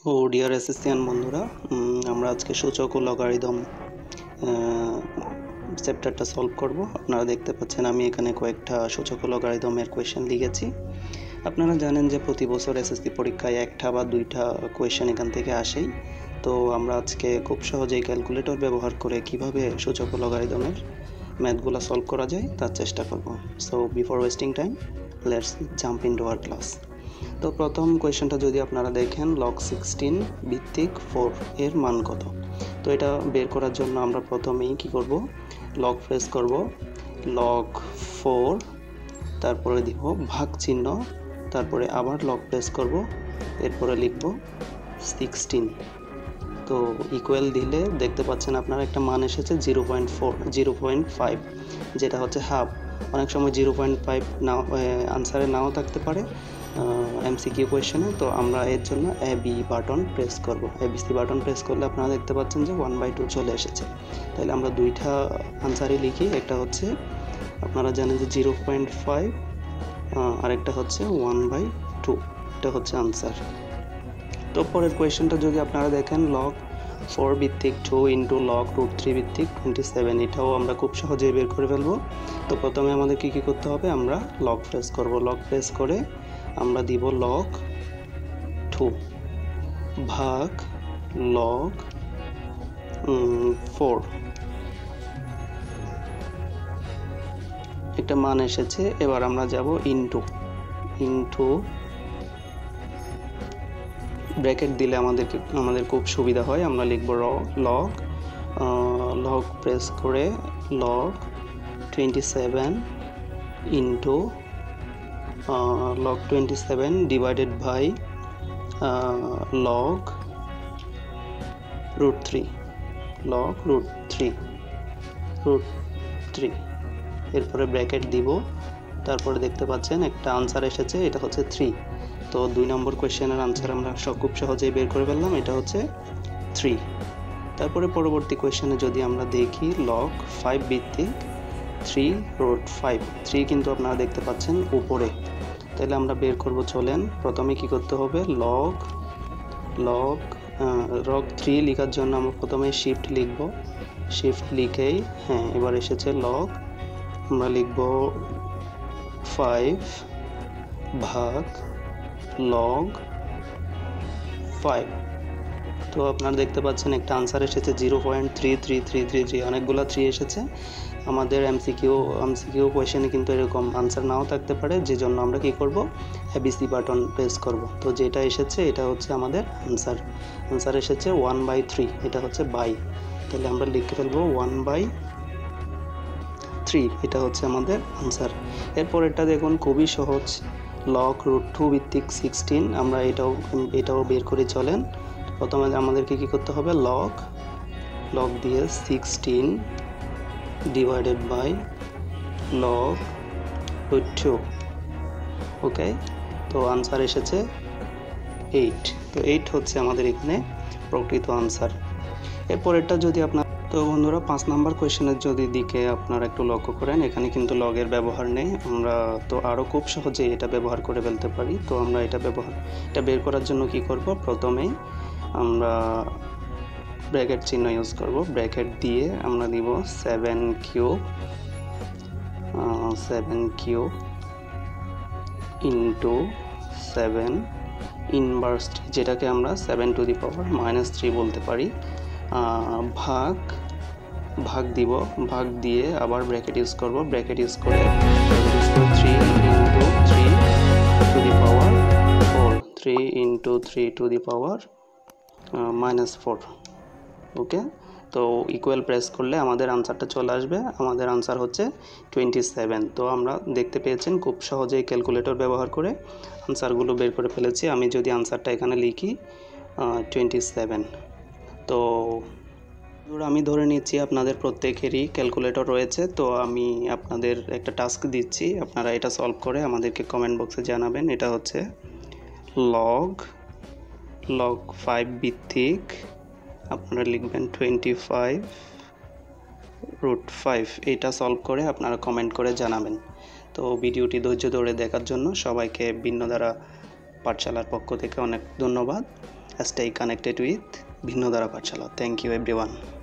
ও deer এসএসসিয়ান বন্ধুরা, আমরা আজকে সূচক ও লগারিদম চ্যাপ্টারটা সলভ করব। আপনারা দেখতে পাচ্ছেন আমি এখানে কয়েকটা সূচক ও লগারিদমের কোয়েশ্চেন লিখেছি। আপনারা জানেন যে প্রতি বছর এসএসসি পরীক্ষায় একটা বা দুইটা কোয়েশ্চেন এখান থেকে আসেই। তো আমরা আজকে খুব সহজেই ক্যালকুলেটর ব্যবহার করে কিভাবে সূচক ও লগারিদমের ম্যাথগুলো সলভ করা যায় তার চেষ্টা করব। So before wasting time, let's jump into our class. তো প্রথম কোয়েশ্চেনটা যদি আপনারা দেখেন, log 16 ভিত্তিক 4 এর মান কত। তো এটা বের করার জন্য আমরা প্রথমেই কি করব, log প্রেস করব, log 4, তারপরে দিব ভাগ চিহ্ন, তারপরে আবার log প্রেস করব, এরপরে লিখব 16। তো ইকুয়াল দিলে দেখতে পাচ্ছেন আপনারা একটা মান এসেছে 0.5, যেটা হচ্ছে হাফ। অনেক সময় 0.5 নাও আনসারে নাও থাকতে পারে এমসিকিউ কোয়েশ্চেনে। তো আমরা এর জন্য এবি বাটন প্রেস করব। এবিসি বাটন প্রেস করলে আপনারা দেখতে পাচ্ছেন যে 1/2 চলে এসেছে। তাহলে আমরা দুইটা আনসারই লিখি, একটা হচ্ছে আপনারা জানেন যে 0.5, আরেকটা হচ্ছে 1/2। এটা হচ্ছে আনসার। তো পরের কোয়েশ্চেনটা যদি আপনারা দেখেন, log 4 ভিত্তিক 2 ইন্টু log √3 ভিত্তিক 27, এটাও আমরা খুব সহজেই বের করে ফেলবো। তো প্রথমে আমাদের কি করতে হবে, আমরা log প্রেস করব। log প্রেস করে আমরা দিব log 2 ভাগ log 4। একটা মান এসেছে, এবার আমরা যাব ইনটু ব্র্যাকেট দিলে আমাদের খুব সুবিধা হয়। আমরা লিখব log প্রেস করে log 27 into log 27 divided by log √3 এরপরে ব্র্যাকেট দিব। তারপরে দেখতে পাচ্ছেন একটা আনসার এসেছে, এটা হচ্ছে 3। তো 2 নম্বর কোয়েশ্চেনের আনসার আমরা খুব সহজেই বের করে ফেললাম, এটা হচ্ছে 3। তারপরে পরবর্তী কোয়েশ্চেনে যদি আমরা দেখি, log 5 ভিত্তিক 3√5, 3 কিন্তু আপনারা দেখতে পাচ্ছেন উপরে। তাহলে আমরা বের করব, চলেন প্রথমে কি করতে হবে, log 3 লেখার জন্য আমরা প্রথমে শিফট লিখব। শিফট লিখেই এবার এসেছে log, আমরা লিখব 5 ভাগ log 5। তো আপনারা দেখতে পাচ্ছেন একটা আনসার এসেছে 0.33333, অনেকগুলো 3 এসেছে। আমাদের এমসিকিউ কোয়েশ্চেনে কিন্তু এরকম আনসার নাও থাকতে পারে, যে জন্য আমরা কি করব, এবিসি বাটন প্রেস করব। তো যেটা এসেছে এটা হচ্ছে আমাদের আনসার এসেছে 1/3, এটা হচ্ছে বাই। তাহলে আমরা লিখে ফেলবো 1/3, এটা হচ্ছে আমাদের আনসার। এরপরেরটা দেখুন, খুবই সহজ, log √2 ভিত্তিক 16, আমরা এটাও বের করে চলেন। প্রথমে আমাদেরকে কি করতে হবে, log দিয়ে 16 ডিভাইডেড বাই log √2। ওকে, তো আনসার এসেছে 8। তো 8 হচ্ছে আমাদের এখানে প্রকৃত আনসার। এরপরেরটা যদি আপনার, তো বন্ধুরা 5 নাম্বার কোয়েশ্চেনের যদি দিকে আপনারা একটু লক্ষ্য করেন, এখানে কিন্তু লগের ব্যবহার নেই। আমরা তো আরও খুব সহজেই এটা ব্যবহার করে ফেলতে পারি। তো আমরা এটা বের করার জন্য কি করব, প্রথমেই আমরা ব্র্যাকেট চিহ্ন ইউজ করব। ব্র্যাকেট দিয়ে আমরা দিব 7 কিউব ইন্টু 7 ইনভার্স, যেটাকে আমরা 7⁻³ বলতে পারি, ভাগ দিব। ভাগ দিয়ে আবার ব্র্যাকেট ইউজ করব। ব্র্যাকেট ইউজ করে 3 ইন্টু 3 -4। ওকে, তো ইকুয়াল প্রেস করলে আমাদের আনসারটা চলে আসবে। আমাদের আনসার হচ্ছে 27। তো আমরা দেখতে পেয়েছেন খুব সহজেই ক্যালকুলেটর ব্যবহার করে আনসারগুলো বের করে ফেলেছি। আমি যদি আনসারটা এখানে লিখি 27, তো আমি ধরে নিচ্ছি আপনাদের প্রত্যেকেরই ক্যালকুলেটর রয়েছে। তো আমি আপনাদের একটা টাস্ক দিচ্ছি, আপনারা এটা সলভ করে আমাদেরকে কমেন্ট বক্সে জানাবেন। এটা হচ্ছে log 5 ভিত্তিক, আপনারা লিখবেন 25√5, এটা সলভ করে আপনারা কমেন্ট করে জানাবেন। তো ভিডিওটি ধৈর্য ধরে দেখার জন্য সবাইকে ভিন্নধারা পাঠশালার পক্ষ থেকে অনেক ধন্যবাদ। Stay connected with Bhinnodhara Pathshala. Thank you everyone.